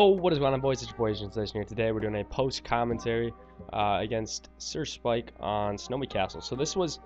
Yo, what is going on, boys? It's your boy Sensation here. Today we're doing a post commentary against Sir Spike on Snowy Castle. So this was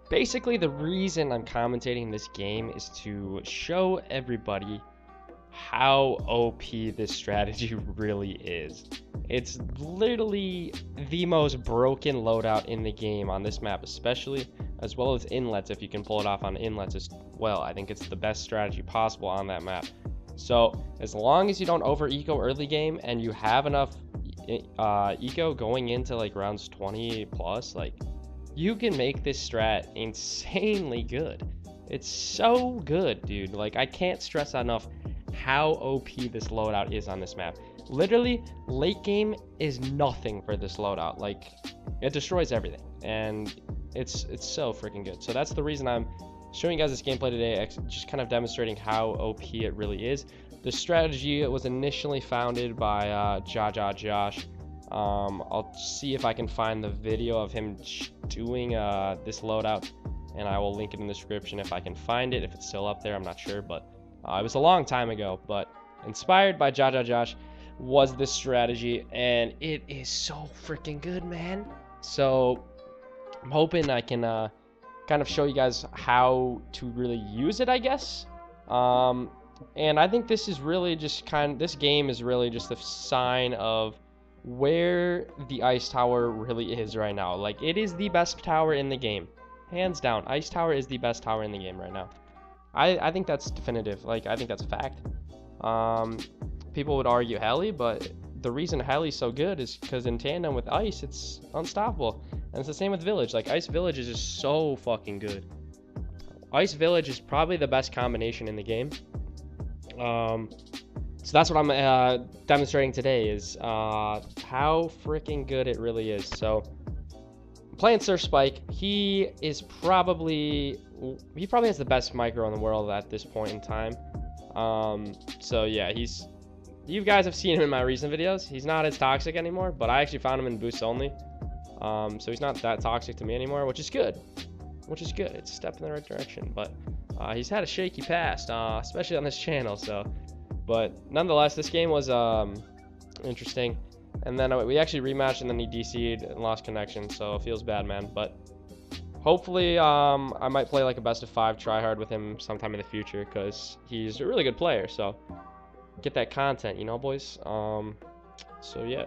basically the reason I'm commentating this game, is to show everybody how OP this strategy really is. It's literally the most broken loadout in the game on this map, especially, as well as inlets. If you can pull it off on inlets as well, I think it's the best strategy possible on that map. So as long as you don't over eco early game and you have enough eco going into like rounds 20 plus, like, you can make this strat insanely good. It's so good, dude. Like, I can't stress enough how OP this loadout is on this map. Literally, late game is nothing for this loadout. Like, it destroys everything, and it's so freaking good. So that's the reason I'm showing you guys this gameplay today, just kind of demonstrating how OP it really is. The strategy was initially founded by Josh. I'll see if I can find the video of him doing this loadout, and I will link it in the description if I can find it. If it's still up there, I'm not sure, but it was a long time ago. But inspired by Josh was this strategy, and it is so freaking good, man. So I'm hoping I can kind of show you guys how to really use it, I guess. And I think this is really just this game is really just a sign of where the ice tower really is right now. Like, it is the best tower in the game, hands down. Ice tower is the best tower in the game right now. I think that's definitive. Like, I think that's a fact. People would argue heli, but the reason heli's so good is because in tandem with ice, it's unstoppable. And it's the same with village. Like, ice village is just so fucking good. Ice village is probably the best combination in the game. So that's what I'm demonstrating today, is how freaking good it really is. So I'm playing Sir Spike. He probably has the best micro in the world at this point in time. So yeah, you guys have seen him in my recent videos. He's not as toxic anymore, but I actually found him in boosts only. So he's not that toxic to me anymore, which is good. It's a step in the right direction. But he's had a shaky past, especially on this channel. So, but nonetheless, this game was interesting. And then we actually rematched, and then he DC'd and lost connection. So it feels bad, man. But hopefully, I might play like a best of 5 tryhard with him sometime in the future, because he's a really good player. So get that content, you know, boys. So yeah.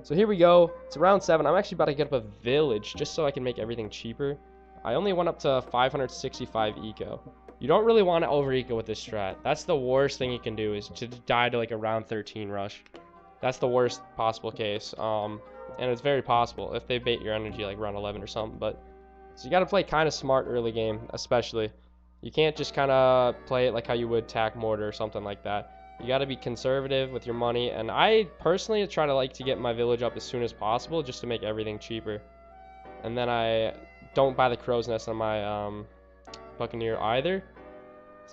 So here we go. It's round 7. I'm actually about to get up a village just so I can make everything cheaper. I only went up to 565 eco. You don't really want to over eco with this strat. That's the worst thing you can do, is to die to like a round 13 rush. That's the worst possible case. And it's very possible if they bait your energy like round 11 or something. But so you got to play kind of smart early game, especially. You can't just kind of play it like how you would tack mortar or something like that. You got to be conservative with your money, and I personally try to get my village up as soon as possible, just to make everything cheaper. And then I don't buy the crow's nest on my Buccaneer either,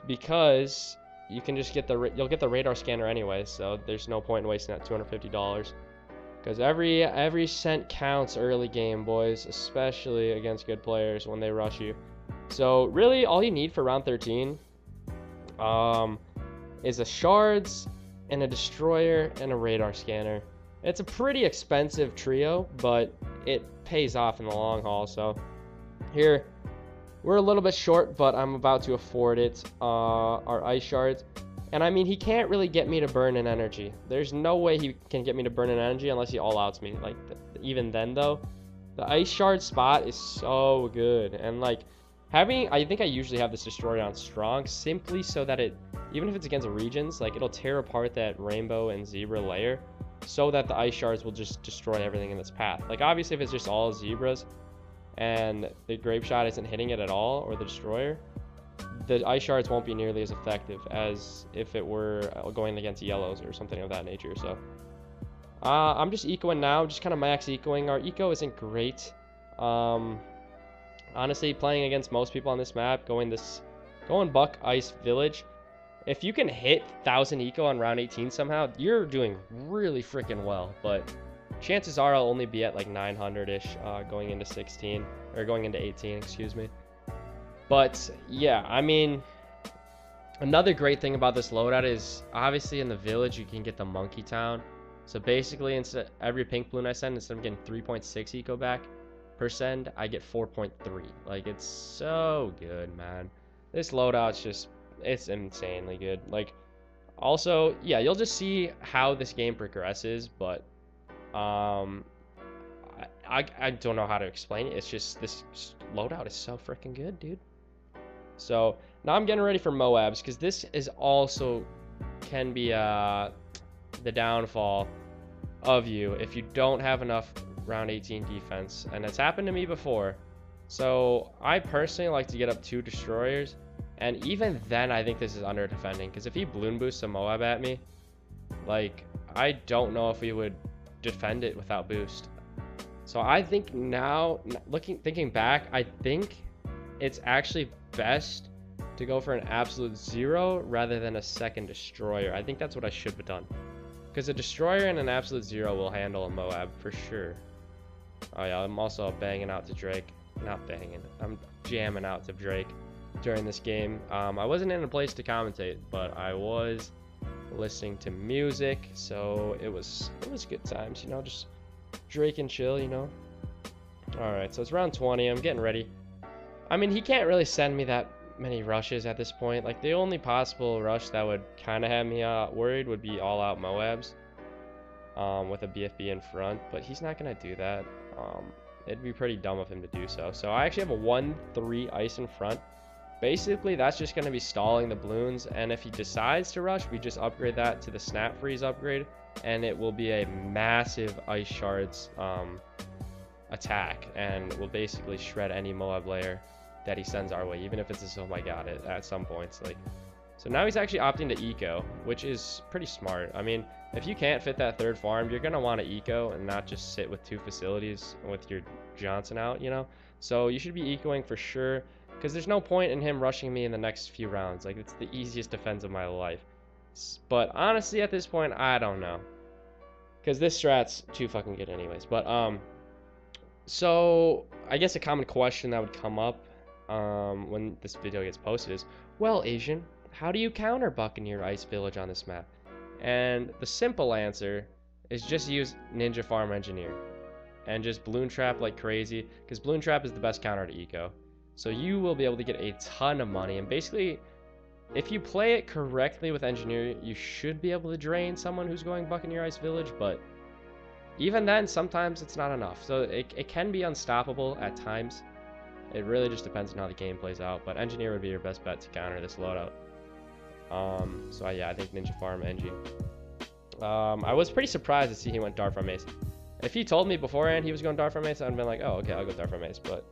because you can just you'll get the radar scanner anyway, so there's no point in wasting that $250, because every cent counts early game, boys, especially against good players when they rush you. So really, all you need for round 13 is a shards and a destroyer and a radar scanner. It's a pretty expensive trio, but it pays off in the long haul. So here we're a little bit short, but I'm about to afford it. Our ice shards, and I mean, he can't really get me to burn an energy. There's no way he can get me to burn an energy unless he all outs me. Like, even then though, the ice shard spot is so good. And like, I think I usually have this destroyer on strong, simply so that even if it's against regions, like, it'll tear apart that rainbow and zebra layer, so that the ice shards will just destroy everything in its path. Like, obviously, if it's just all zebras and the grape shot isn't hitting it at all, or the destroyer, the ice shards won't be nearly as effective as if it were going against yellows or something of that nature. So I'm just ecoing now, just kind of max ecoing. Our eco isn't great. Honestly, playing against most people on this map, going buck ice village, if you can hit 1000 eco on round 18 somehow, you're doing really freaking well. But chances are I'll only be at like 900-ish going into 16, or going into 18, excuse me. But yeah, I mean, Another great thing about this loadout is obviously in the village you can get the monkey town. So basically, instead every pink balloon I send, instead of getting 3.6 eco back per send, I get 4.3. Like, it's so good, man. This loadout's just, it's insanely good. Like, also, yeah, you'll just see how this game progresses, but I don't know how to explain it. It's just, this loadout is so freaking good, dude. So now I'm getting ready for Moabs, because this is also can be the downfall of you if you don't have enough round 18 defense, and it's happened to me before. So I personally like to get up 2 destroyers, and even then I think this is under defending, because if he balloon boosts a Moab at me, like, I don't know if we would defend it without boost. So I think now, thinking back, I think it's actually best to go for an absolute 0 rather than a second destroyer. I think that's what I should have done, because a destroyer and an absolute 0 will handle a Moab for sure. Oh yeah, I'm also banging out to Drake. Not banging, I'm jamming out to Drake during this game. I wasn't in a place to commentate, but I was listening to music, so it was good times, you know, just Drake and chill, you know. All right, so it's round 20. I'm getting ready. I mean, he can't really send me that many rushes at this point. Like, the only possible rush that would kind of have me worried would be all out Moabs with a BFB in front, but he's not gonna do that. It'd be pretty dumb of him to do so. So I actually have a 1-3 ice in front. Basically, that's just going to be stalling the balloons, and if he decides to rush, we just upgrade that to the snap freeze upgrade, and it will be a massive ice shards attack, and will basically shred any Moab layer that he sends our way, even if it's a oh my god at some points. Like, so now he's actually opting to eco, which is pretty smart. I mean, if you can't fit that third farm, you're going to want to eco and not just sit with 2 facilities with your Johnson out, you know? So you should be ecoing for sure, because there's no point in him rushing me in the next few rounds. Like, it's the easiest defense of my life. But honestly, at this point, I don't know, because this strat's too fucking good anyways. But so I guess a common question that would come up when this video gets posted is, well, Asian, how do you counter Buccaneer Ice Village on this map? And the simple answer is just use Ninja Farm Engineer and just balloon trap like crazy, because balloon trap is the best counter to eco. So you will be able to get a ton of money, and basically, if you play it correctly with Engineer, you should be able to drain someone who's going Buccaneer Ice Village, but even then, sometimes it's not enough. So it can be unstoppable at times. It really just depends on how the game plays out, but Engineer would be your best bet to counter this loadout. So yeah, I think Ninja Farm Engie. I was pretty surprised to see he went Dart Farm Ace. If he told me beforehand he was going Dart Farm Ace, I'd been like, oh, okay, I'll go Dart Farm Ace, but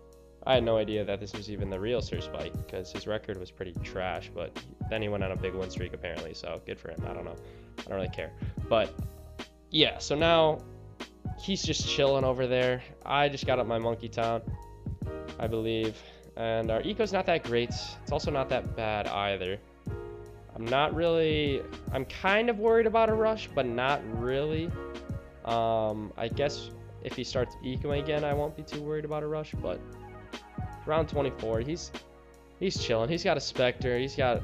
I had no idea that this was even the real Sir Spike, because his record was pretty trash, but then he went on a big win streak apparently, so good for him. I don't know. I don't really care. But yeah, so now he's just chilling over there. I just got up my Monkey Town, I believe, and our eco's not that great. It's also not that bad either. I'm kind of worried about a rush, but not really. I guess if he starts ecoing again, I won't be too worried about a rush, but round 24, he's chilling. He's got a Spectre, he's got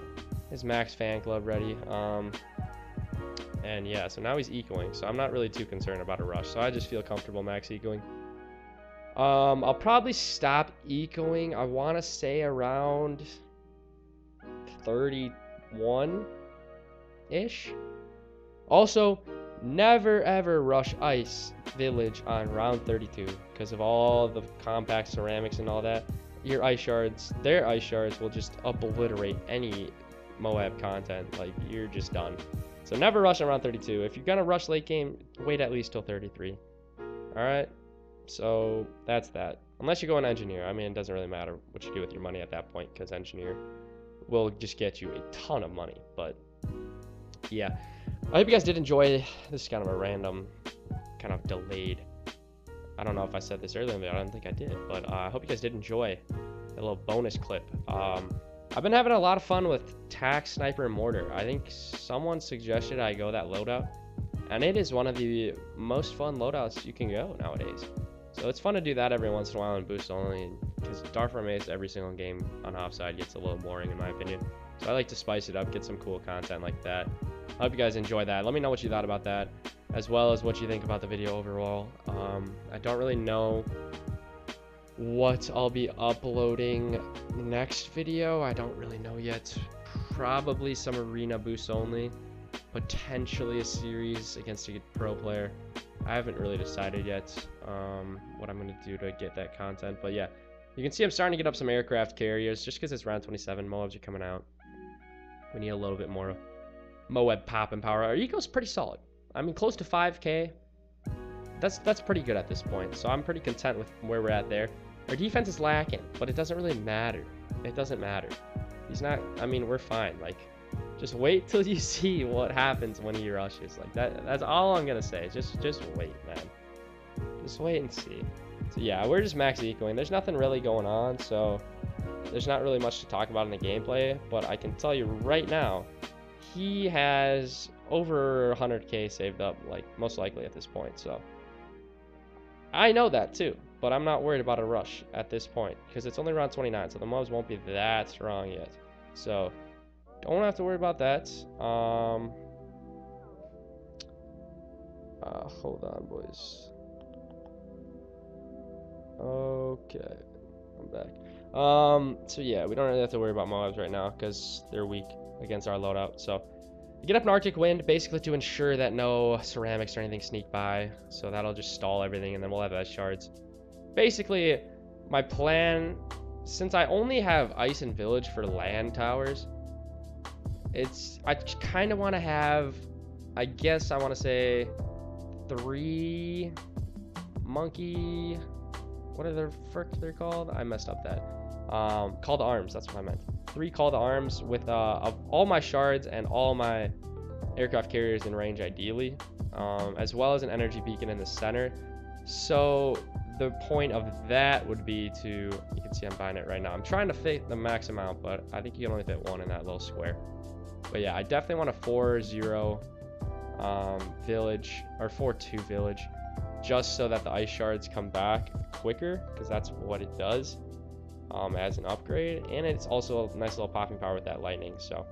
his max fan club ready. And yeah, so now he's ecoing, so I'm not really too concerned about a rush, so I just feel comfortable max ecoing. I'll probably stop ecoing, I want to say around 31-ish. Also, never ever rush Ice Village on round 32 because of all the compact ceramics and all that. Your ice shards, their ice shards will just obliterate any Moab content. Like, you're just done. So never rush on round 32. If you're gonna rush late game, wait at least till 33. Alright, so that's that. Unless you go on Engineer. I mean, it doesn't really matter what you do with your money at that point, because Engineer will just get you a ton of money. But yeah, I hope you guys did enjoy. This is kind of a random, kind of delayed, I don't know if I said this earlier, but I don't think I did, but I hope you guys did enjoy a little bonus clip. I've been having a lot of fun with Tac, Sniper, and Mortar. I think someone suggested I go that loadout, and it is one of the most fun loadouts you can go nowadays. So it's fun to do that every once in a while in boost only, because Dark Farm Ace every single game on offside gets a little boring in my opinion. So I like to spice it up, get some cool content like that. I hope you guys enjoy that. Let me know what you thought about that, as well as what you think about the video overall. I don't really know what I'll be uploading next video. I don't really know yet. Probably some arena boosts only, potentially a series against a pro player. I haven't really decided yet what I'm going to do to get that content, but yeah, you can see I'm starting to get up some aircraft carriers just because it's round 27. Moabs are coming out. We need a little bit more Moab pop and power. Our eco's pretty solid. I mean, close to 5k. That's pretty good at this point, so I'm pretty content with where we're at there. Our defense is lacking, but it doesn't really matter. It doesn't matter. He's not, I mean, we're fine. Like, just wait till you see what happens when he rushes. Like, that's all I'm gonna say. Just wait, man. Just wait and see. So yeah, we're just max ecoing. There's nothing really going on, so there's not really much to talk about in the gameplay, but I can tell you right now, he has over 100k saved up, like, most likely at this point. So I know that too, but I'm not worried about a rush at this point because it's only round 29, so the mobs won't be that strong yet. So don't have to worry about that. Hold on, boys. Okay, I'm back. So yeah, we don't really have to worry about mobs right now because they're weak against our loadout. So get up an Arctic Wind basically to ensure that no ceramics or anything sneak by. So that'll just stall everything, and then we'll have ice shards. Basically, my plan, since I only have ice and village for land towers, I kind of want to have, I guess I want to say 3 monkey, what are the frick they're called? I messed up that. Call to arms, that's what I meant. 3 call to arms with of all my shards and all my aircraft carriers in range ideally, as well as an energy beacon in the center. So the point of that would be to, you can see I'm buying it right now. I'm trying to fit the max amount, but I think you can only fit 1 in that little square. But yeah, I definitely want a 4-0 village, or 4-2 village, just so that the ice shards come back quicker, because that's what it does as an upgrade. And it's also a nice little popping power with that lightning. So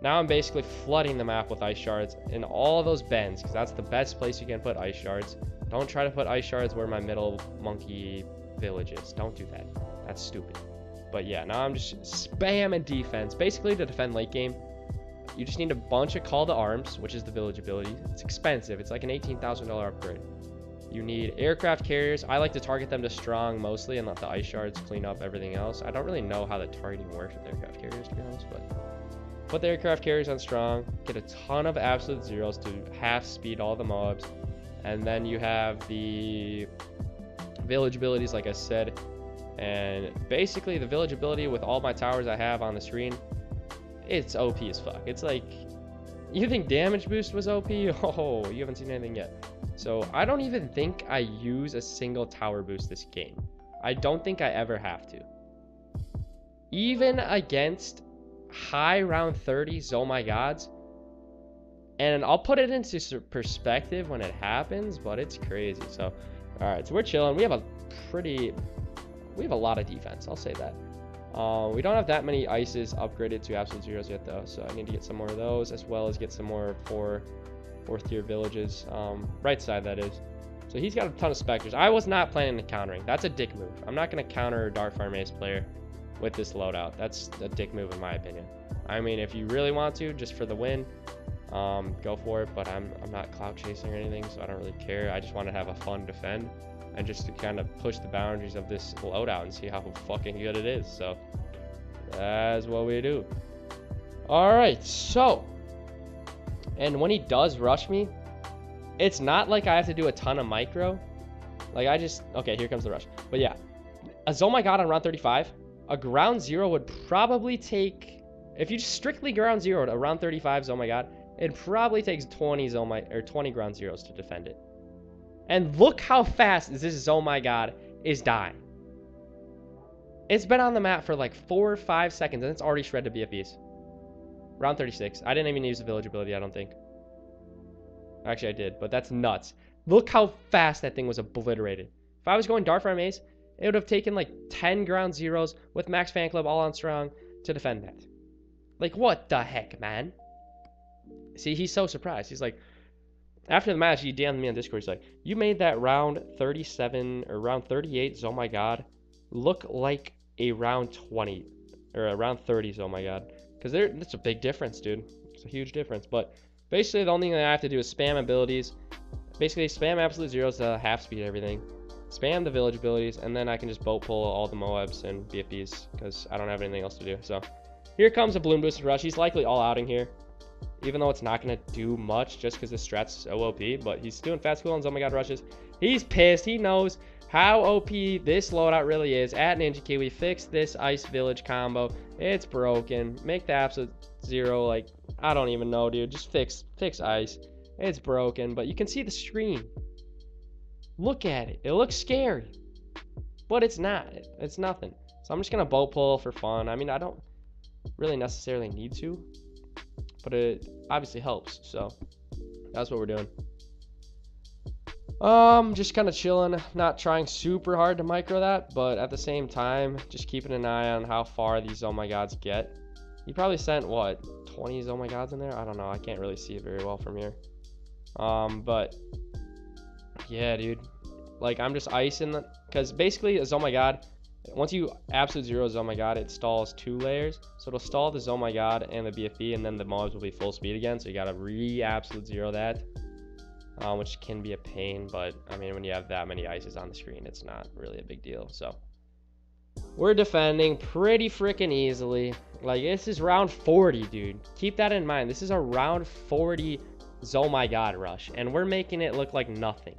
now I'm basically flooding the map with ice shards in all those bends, because that's the best place you can put ice shards. Don't try to put ice shards where my middle monkey village is. Don't do that. That's stupid. But yeah, now I'm just spamming defense. Basically, to defend late game, you just need a bunch of call to arms, which is the village ability. It's expensive. It's like an $18,000 upgrade. You need aircraft carriers. I like to target them to strong mostly and let the ice shards clean up everything else. I don't really know how the targeting works with aircraft carriers, to be honest, but put the aircraft carriers on strong, get a ton of absolute zeros to half speed all the mobs, and then you have the village abilities, like I said. And basically the village ability with all my towers I have on the screen, it's OP as fuck. It's like, you think damage boost was OP? Oh, you haven't seen anything yet. So I don't even think I use a single tower boost this game. I don't think I ever have to. Even against high round 30s, oh my gods. And I'll put it into perspective when it happens, but it's crazy. So, all right, so we're chilling. We have a lot of defense, I'll say that. We don't have that many ices upgraded to absolute zeros yet though, so I need to get some more of those, as well as get some more 4th tier villages, right side that is. So he's got a ton of specters. I was not planning on countering. That's a dick move. I'm not going to counter a Dark Farm Ace player with this loadout. That's a dick move in my opinion. I mean, if you really want to, just for the win, go for it, but I'm not clout chasing or anything, so I don't really care. I just want to have a fun defend and just to kind of push the boundaries of this loadout and see how fucking good it is. So that's what we do. All right, so, and when he does rush me, it's not like I have to do a ton of micro. Like okay, here comes the rush. But yeah, oh my god, on round 35, a ground 0 would probably take, if you just strictly ground 0 to around 35, oh my god, it probably takes 20 ground zeros to defend it. And look how fast this oh my god is dying. It's been on the map for like 4 or 5 seconds and it's already shredded to BFBs. Round 36. I didn't even use the village ability, I don't think. Actually, I did, but that's nuts. Look how fast that thing was obliterated. If I was going Darfire Maze, it would have taken like 10 ground zeros with max fan club all on strong to defend that. Like, what the heck, man? See, he's so surprised. He's like, after the match, he DM'd me on Discord. He's like, you made that round 37 or round 38, oh my god, look like a round 20 or a round 30s, oh my god. Because that's a big difference, dude. It's a huge difference. But basically, the only thing that I have to do is spam abilities. Basically, spam absolute zeros to half speed everything. Spam the village abilities, and then I can just boat pull all the Moabs and BFBs because I don't have anything else to do. So here comes a Bloom Boosted Rush. He's likely all outing here, even though it's not going to do much just because the strat's so OP. But he's doing fast cooldowns. Oh my god, rushes. He's pissed. He knows how OP this loadout really is. At Ninja Kiwi, fix this Ice Village combo. It's broken. Make the absolute zero, like, I don't even know, dude. Just fix Ice. It's broken, but you can see the screen. Look at it. It looks scary, but it's not. It's nothing. So I'm just going to boat pull for fun. I mean, I don't really necessarily need to, but it obviously helps. So that's what we're doing. Just kind of chilling, not trying super hard to micro that, but at the same time, just keeping an eye on how far these oh my gods get. He probably sent, what, 20 oh my gods in there? I don't know. I can't really see it very well from here. But yeah, dude. Like, I'm just icing the, because basically a oh my god, once you absolute zero oh my god, it stalls 2 layers. So it'll stall the oh my god and the BFB, and then the mobs will be full speed again. So you gotta absolute zero that. Which can be a pain, but I mean, when you have that many ices on the screen, it's not really a big deal. So we're defending pretty freaking easily. Like, this is round 40, dude. Keep that in mind. This is a round 40 oh my god rush, and we're making it look like nothing.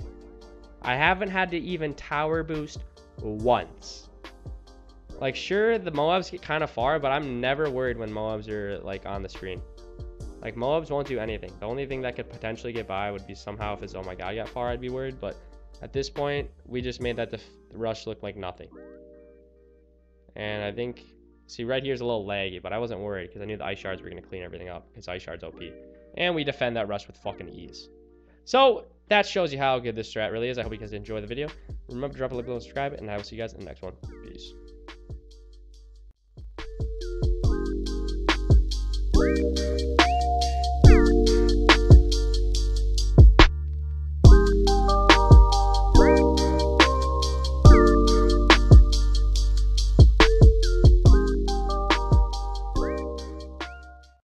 I haven't had to even tower boost once. Like, sure, the Moabs get kind of far, but I'm never worried when Moabs are like on the screen. Like, Moabs won't do anything. The only thing that could potentially get by would be somehow if his oh my god got far, I'd be worried. But at this point, we just made that rush look like nothing. And I think, see, right here is a little laggy, but I wasn't worried because I knew the ice shards were going to clean everything up because ice shards OP. And we defend that rush with fucking ease. So that shows you how good this strat really is. I hope you guys enjoy the video. Remember to drop a like below and subscribe, and I will see you guys in the next one. Peace.